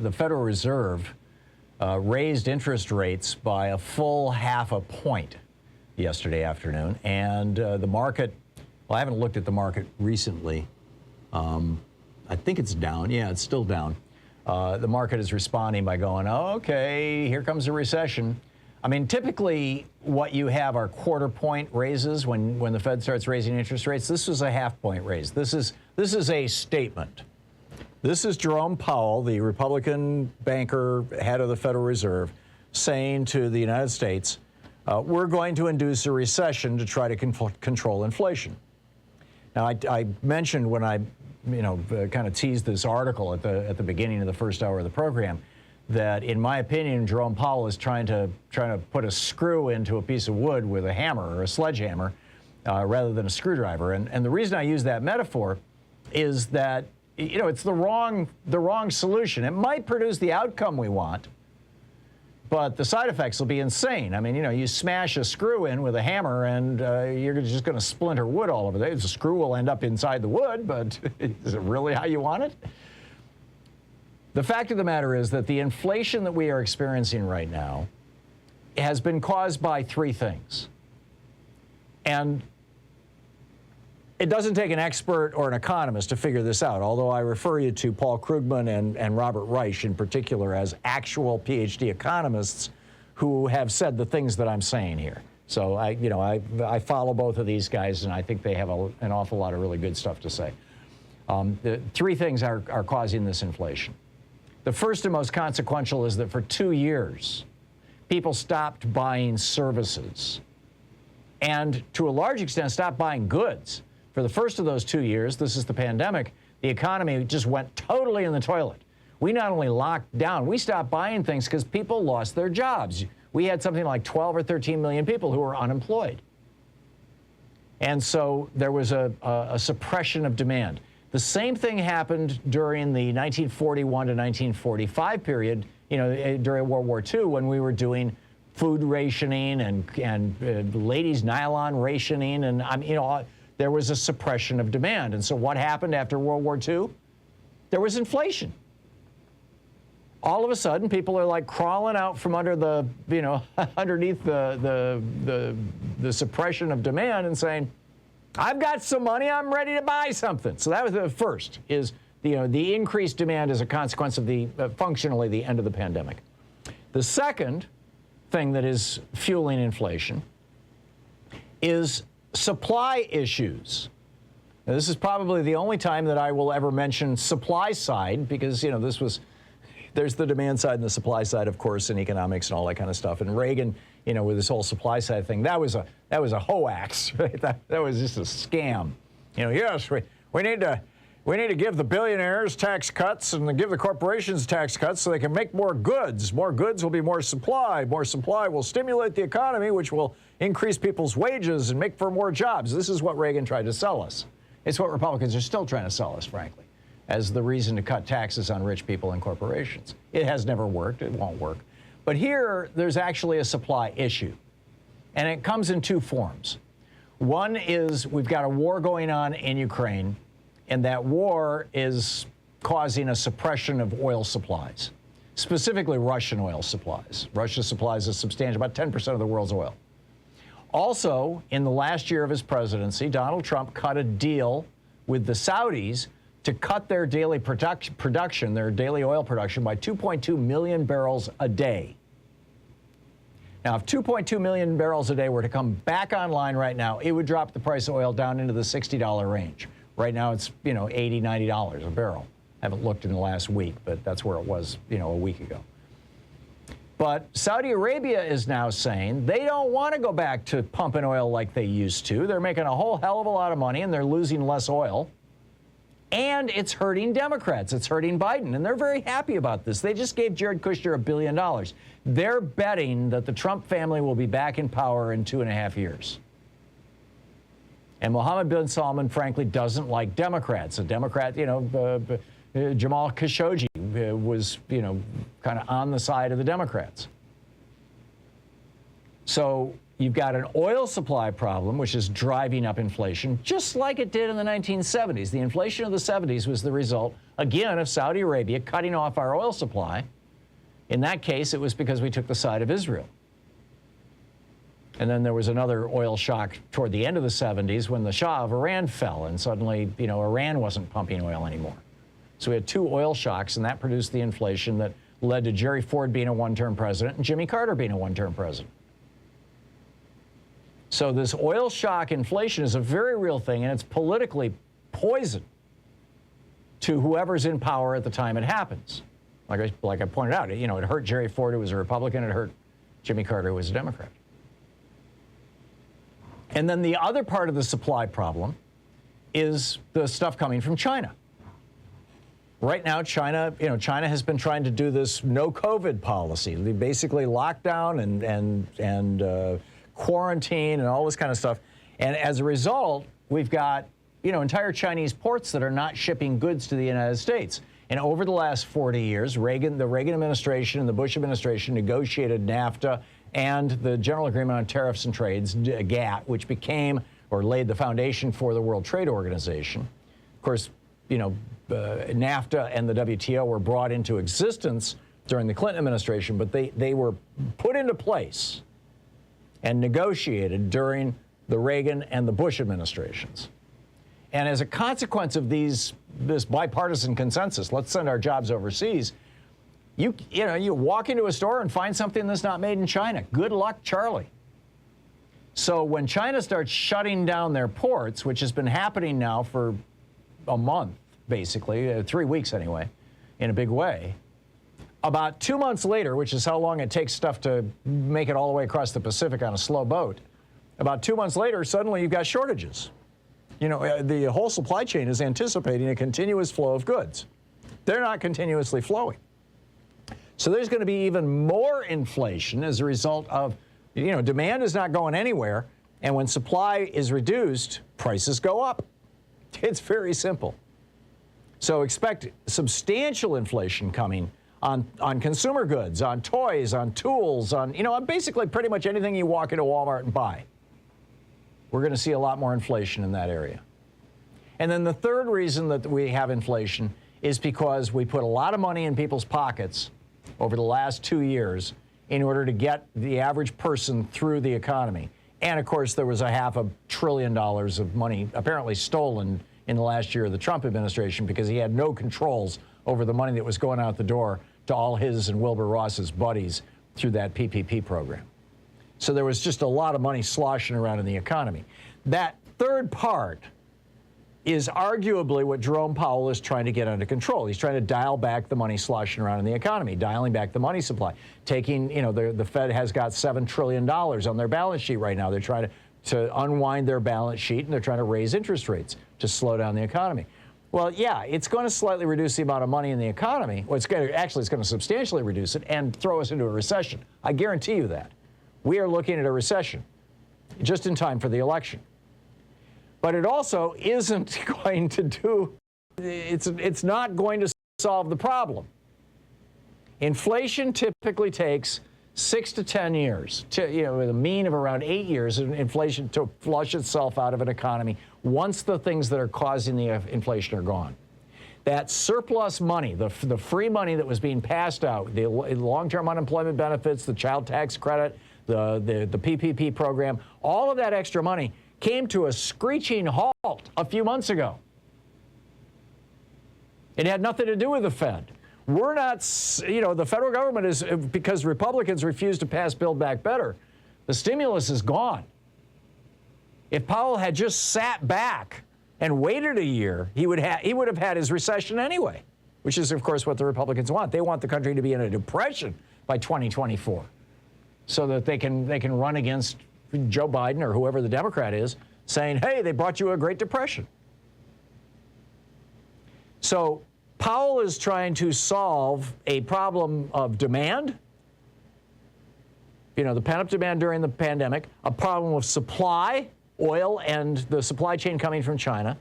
the Federal Reserve raised interest rates by a full half a point yesterday afternoon, and the market, well, I haven't looked at the market recently. I think it's down. Yeah, it's still down. The market is responding by going, oh, okay, here comes a recession. I mean, typically what you have are quarter point raises when the Fed starts raising interest rates. This was a half point raise. This is a statement. This is Jerome Powell, the Republican banker, head of the Federal Reserve, saying to the United States, we're going to induce a recession to try to control inflation. Now, I mentioned when I kind of teased this article at the beginning of the first hour of the program that, in my opinion, Jerome Powell is trying to put a screw into a piece of wood with a hammer or a sledgehammer rather than a screwdriver. And the reason I use that metaphor is that it's the wrong solution. It might produce the outcome we want, but the side effects will be insane. I mean, you smash a screw in with a hammer and you're just going to splinter wood all over there. The screw will end up inside the wood, but is it really how you want it? The fact of the matter is that the inflation that we are experiencing right now has been caused by three things. And it doesn't take an expert or an economist to figure this out, although I refer you to Paul Krugman and Robert Reich in particular as actual PhD economists who have said the things that I'm saying here. So I follow both of these guys, and I think they have an awful lot of really good stuff to say. The three things are causing this inflation. The first and most consequential is that for 2 years, people stopped buying services and, to a large extent, stopped buying goods. For the first of those 2 years, this is the pandemic, the economy just went totally in the toilet. We not only locked down, we stopped buying things because people lost their jobs. We had something like 12 or 13 million people who were unemployed. And so there was a suppression of demand. The same thing happened during the 1941 to 1945 period, during World War II, when we were doing food rationing and ladies' nylon rationing, and there was a suppression of demand. And so what happened after World War II? There was inflation. All of a sudden, people are like crawling out from under the, underneath the suppression of demand and saying, I've got some money, I'm ready to buy something. So that was the first, is the increased demand as a consequence of the functionally the end of the pandemic. The second thing that is fueling inflation is supply issues. Now, this is probably the only time that I will ever mention supply side, because there's the demand side and the supply side, of course, in economics and all that kind of stuff. And Reagan, with this whole supply side thing, that was a hoax, right? That was just a scam. Yes, we need to give the billionaires tax cuts and give the corporations tax cuts so they can make more goods. More goods will be more supply. More supply will stimulate the economy, which will increase people's wages and make for more jobs. This is what Reagan tried to sell us. It's what Republicans are still trying to sell us, frankly, as the reason to cut taxes on rich people and corporations. It has never worked. It won't work. But here, there's actually a supply issue, and it comes in two forms. One is we've got a war going on in Ukraine, and that war is causing a suppression of oil supplies, specifically Russian oil supplies. Russia supplies a substantial, about 10% of the world's oil. Also, in the last year of his presidency, Donald Trump cut a deal with the Saudis to cut their daily production, their daily oil production, by 2.2 million barrels a day. Now, if 2.2 million barrels a day were to come back online right now, it would drop the price of oil down into the $60 range. Right now, it's, $80, $90 a barrel. I haven't looked in the last week, but that's where it was, a week ago. But Saudi Arabia is now saying they don't want to go back to pumping oil like they used to. They're making a whole hell of a lot of money, and they're losing less oil. And it's hurting Democrats. It's hurting Biden. And they're very happy about this. They just gave Jared Kushner $1 billion. They're betting that the Trump family will be back in power in 2.5 years. And Mohammed bin Salman, frankly, doesn't like Democrats. A Democrat, Jamal Khashoggi was, kind of on the side of the Democrats. So you've got an oil supply problem, which is driving up inflation, just like it did in the 1970s. The inflation of the 70s was the result, again, of Saudi Arabia cutting off our oil supply. In that case, it was because we took the side of Israel. And then there was another oil shock toward the end of the 70s when the Shah of Iran fell, and suddenly, Iran wasn't pumping oil anymore. So we had two oil shocks, and that produced the inflation that led to Jerry Ford being a one-term president and Jimmy Carter being a one-term president. So this oil shock inflation is a very real thing, and it's politically poison to whoever's in power at the time it happens. Like I pointed out, it hurt Jerry Ford, who was a Republican. It hurt Jimmy Carter, who was a Democrat. And then the other part of the supply problem is the stuff coming from China. Right now, China has been trying to do this no COVID policy. They basically lock down and quarantine and all this kind of stuff. And as a result, we've got, entire Chinese ports that are not shipping goods to the United States. And over the last 40 years, the Reagan administration and the Bush administration negotiated NAFTA and the General Agreement on Tariffs and Trades, GATT, which became or laid the foundation for the World Trade Organization. Of course, NAFTA and the WTO were brought into existence during the Clinton administration, but they were put into place and negotiated during the Reagan and the Bush administrations. And as a consequence of this bipartisan consensus, let's send our jobs overseas, you walk into a store and find something that's not made in China. Good luck, Charlie. So when China starts shutting down their ports, which has been happening now for a month, basically, 3 weeks anyway, in a big way, about 2 months later, which is how long it takes stuff to make it all the way across the Pacific on a slow boat, about 2 months later, suddenly you've got shortages. The whole supply chain is anticipating a continuous flow of goods. They're not continuously flowing. So there's going to be even more inflation as a result of, demand is not going anywhere, and when supply is reduced, prices go up. It's very simple. So expect substantial inflation coming on consumer goods, on toys, on tools, on basically pretty much anything you walk into Walmart and buy. We're going to see a lot more inflation in that area. And then the third reason that we have inflation is because we put a lot of money in people's pockets over the last 2 years in order to get the average person through the economy. And of course, there was $500 billion of money apparently stolen in the last year of the Trump administration because he had no controls over the money that was going out the door to all his and Wilbur Ross's buddies through that PPP program. So there was just a lot of money sloshing around in the economy. That third part is arguably what Jerome Powell is trying to get under control. He's trying to dial back the money sloshing around in the economy, dialing back the money supply. Taking, the Fed has got $7 trillion on their balance sheet right now. They're trying to unwind their balance sheet, and they're trying to raise interest rates to slow down the economy. Well, yeah, it's going to slightly reduce the amount of money in the economy. Well, it's going to substantially reduce it and throw us into a recession. I guarantee you that. We are looking at a recession just in time for the election. But it also isn't going to it's not going to solve the problem. Inflation typically takes 6 to 10 years, with a mean of around 8 years of inflation to flush itself out of an economy once the things that are causing the inflation are gone. That surplus money, the free money that was being passed out, the long-term unemployment benefits, the child tax credit, the PPP program, all of that extra money came to a screeching halt a few months ago. It had nothing to do with the Fed. We're not, the federal government is, because Republicans refuse to pass Build Back Better, the stimulus is gone. If Powell had just sat back and waited a year, he would have had his recession anyway, which is, of course, what the Republicans want. They want the country to be in a depression by 2024 so that they can run against Joe Biden or whoever the Democrat is saying, hey, they brought you a Great Depression. So Powell is trying to solve a problem of demand, the pent-up demand during the pandemic, a problem of supply, oil and the supply chain coming from China,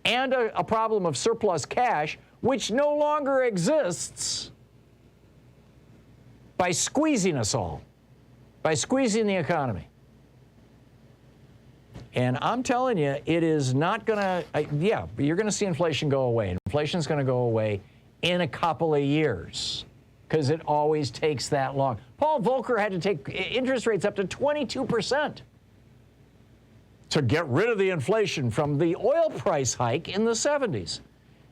and a problem of surplus cash, which no longer exists, by squeezing us all, by squeezing the economy. And I'm telling you, it is not going to, yeah, you're going to see inflation go away. Inflation's going to go away in a couple of years because it always takes that long. Paul Volcker had to take interest rates up to 22% to get rid of the inflation from the oil price hike in the 70s.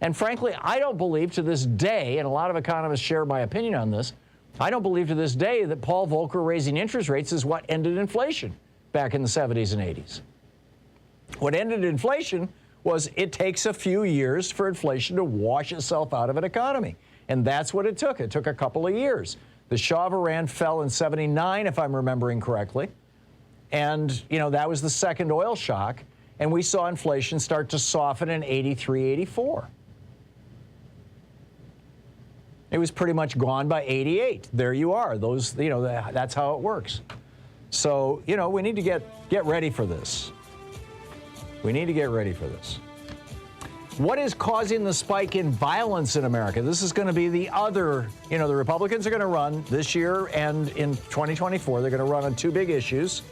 And frankly, I don't believe to this day, and a lot of economists share my opinion on this, I don't believe to this day that Paul Volcker raising interest rates is what ended inflation back in the 70s and 80s. What ended inflation was it takes a few years for inflation to wash itself out of an economy. And that's what it took. It took a couple of years. The Shah of Iran fell in 79, if I'm remembering correctly. And, you know, that was the second oil shock. And we saw inflation start to soften in 83, 84. It was pretty much gone by 88. There you are. Those, you know, that's how it works. So, you know, we need to get ready for this. We need to get ready for this. What is causing the spike in violence in America? This is going to be the other, you know, the Republicans are going to run this year and in 2024. They're going to run on two big issues.